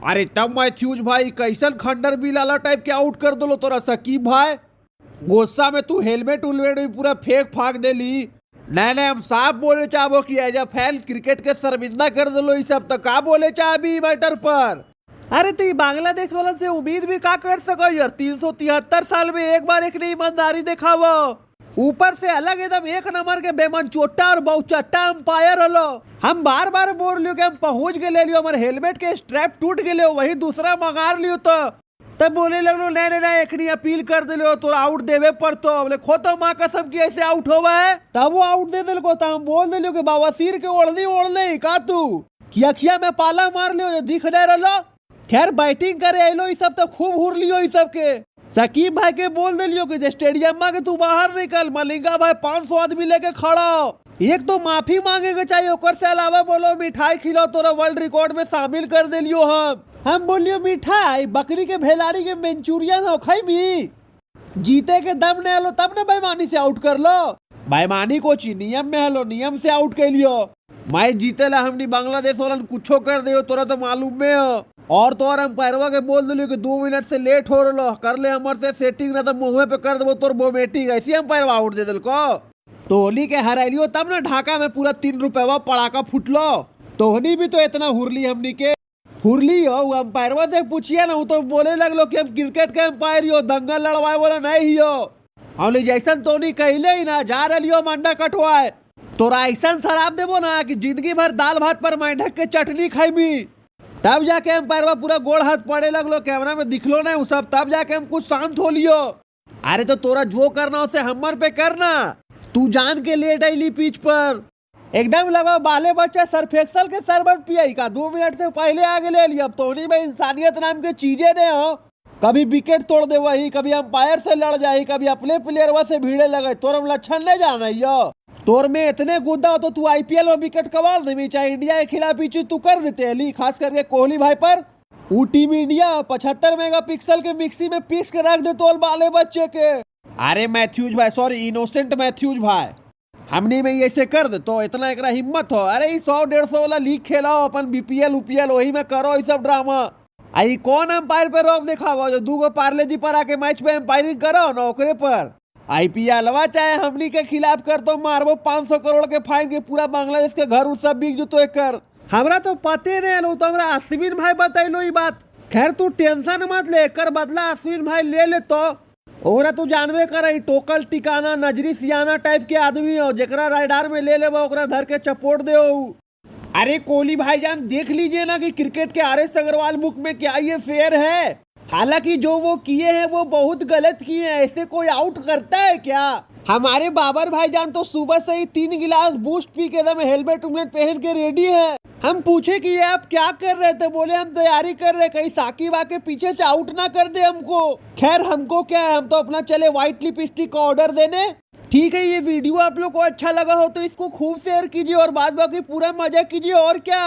अरे तब मैथ्यूज भाई कैसन खंडर बिलाला टाइप के आउट कर दो तोरा सकीब भाई। गुस्सा में तू हेलमेट उलमेट भी पूरा फेंक फाक देली। नहीं हम साफ बोले चाहो कि एज अ फैन क्रिकेट के शर्मिंदा कर दो सब तो का बोले चाहबी मैटर पर। अरे तो बांग्लादेश वाला से उम्मीद भी का कर सको यार, 373 साल में एक बार एक ईमानदारी दिखावो। ऊपर से अलग एकदम एक नंबर के बेमन चोटा और बहुचट्टा अंपायर हलो। हम बार बार बोल लियो कि हम पहुंच गए लियो, हमारे हेलमेट के स्ट्रैप टूट गए, वही दूसरा मंगार लियो तो तब बोले लगलो नहीं एक अपील कर दिलो तो आउट देवे पर तो बोले खो तो माँ कसम की ऐसे आउट होवा है। तब वो आउट दे दिल को हम बोल दिलो कि बवासीर के ओढ़नी का तू किया में पाला मार लियो दिख नहीं रहो। खैर बैटिंग करे अलो सब तो खूब हुर लियो सब के। सकीब भाई के बोल दिलियो कि स्टेडियम में तू बाहर निकल, मलिंगा भाई 500 आदमी लेके खड़ा हो। एक तो माफी मांगेगा चाहिए, ओकर से अलावा बोलो मिठाई खिलाओ तोरा वर्ल्ड रिकॉर्ड में शामिल कर दिलियो। हम बोलियो मिठाई बकरी के भेलारी के मंचूरियन हो खैमी। जीते के दम ने हलो तब न बेईमानी से आउट कर लो। बेईमानी को ची नियम में हलो, नियम से आउट कर लियो। मैच जीते ला हमनी बांग्लादेश वाला कुछो कर दियो तोरा तो मालूम में हो। और तो और हम पैरवा के बोल दिलियो कि 2 मिनट से लेट हो रहा कर ले हमारे से सेटिंग ना तो मुँह पे कर देवो तोर वोमिटिंग। ऐसी हम पैरवा आउट दे दिल को टोली के हराइलियो तब ना ढाका में पूरा 3 रुपया पड़ाका फुटलो। तोहनी भी तो इतना हुरली हमनी के हुरली हो। अंपायरवा से पूछिए ना, तो बोले लगलो कि हम क्रिकेट के अंपायर हो, दंगल लड़वाए वाला नहीं हो। हम जैसन तोनी कहले ही ना जा रही मंडा कटवाए तोरा ऐसा शराब देवो ना कि जिंदगी भर दाल भात पर मेंढक के चटनी खाईबी। तब जाके हम पैरवा पूरा गोड़ हाथ पड़े लगलो, कैमरा में दिखलो नहीं वो सब, तब जाके हम कुछ शांत हो लियो। अरे तो तोरा जो करना उसे हमर पे करना, तू जान के लेट आईली पिच पर एकदम लगा बाले बच्चे सरफेक्सल के शरबत पियाई का 2 मिनट से पहले आगे ले लिया। अब तोनी में इंसानियत नाम के चीजें ने हो, कभी विकेट तोड़ दे वही, कभी अंपायर से लड़ जाही, कभी अपने प्लेयरवा से भीड़े लगे। तोर लक्षण नहीं जाना यो, तोर में इतने गुद्दा हो तो तू आईपीएल में विकेट कवाल देवी, चाहे इंडिया के खिलाफ ही तू कर देते अली, खास करके कोहली भाई पर। वो टीम इंडिया 75 मेगापिक्सल के मिक्सी में पीस के रख दे तो बाले बच्चे के। अरे मैथ्यूज भाई, सॉरी इनोसेंट मैथ्यूज भाई, हमने में ऐसे कर दे तो इतना एक हिम्मत हो। अरे 100-150 वाला लीग खेलाओ अपन, बीपीएल उपीएल वही में करो ये सब ड्रामा। आई कौन अंपायर पे रोक दिखाओ जो 2 पार्ले जी पर आके मैच पे अंपायरिंग करो ना ओकरे पर। आईपीएल चाहे हमनी के खिलाफ कर तो मारबो 500 करोड़ के फाइन के, पूरा बांग्लादेश के घर उर सब बिक जो तो कर। हमरा तो पते नहीं लो, तो हमरा अश्विन भाई बतैलो ये बात। खैर तू टेंशन मत ले, कर बदला अश्विन भाई ले ले तो ओरा तू जानवे कर टोकल टिकाना नजरी सियाना टाइप के आदमी हो, जरा राइडार में ले लेबो ओकरा धर के चपोट दे। अरे कोहली भाईजान देख लीजिए ना कि क्रिकेट के आर.एस. अग्रवाल बुक में क्या ये फेयर है। हालांकि जो वो किए हैं वो बहुत गलत किए हैं, ऐसे कोई आउट करता है क्या। हमारे बाबर भाईजान तो सुबह से ही 3 गिलास बूस्ट पी के एकदम हेलमेट उलमेट पहन के रेडी है। हम पूछे कि ये आप क्या कर रहे थे, बोले हम तैयारी कर रहे, कहीं साकिब आके पीछे से आउट ना कर दे हमको। खैर हमको क्या है, हम तो अपना चले व्हाइट लिपस्टिक का ऑर्डर देने। ठीक है, ये वीडियो आप लोग को अच्छा लगा हो तो इसको खूब शेयर कीजिए और बाद बाकी पूरा मजा कीजिए और क्या।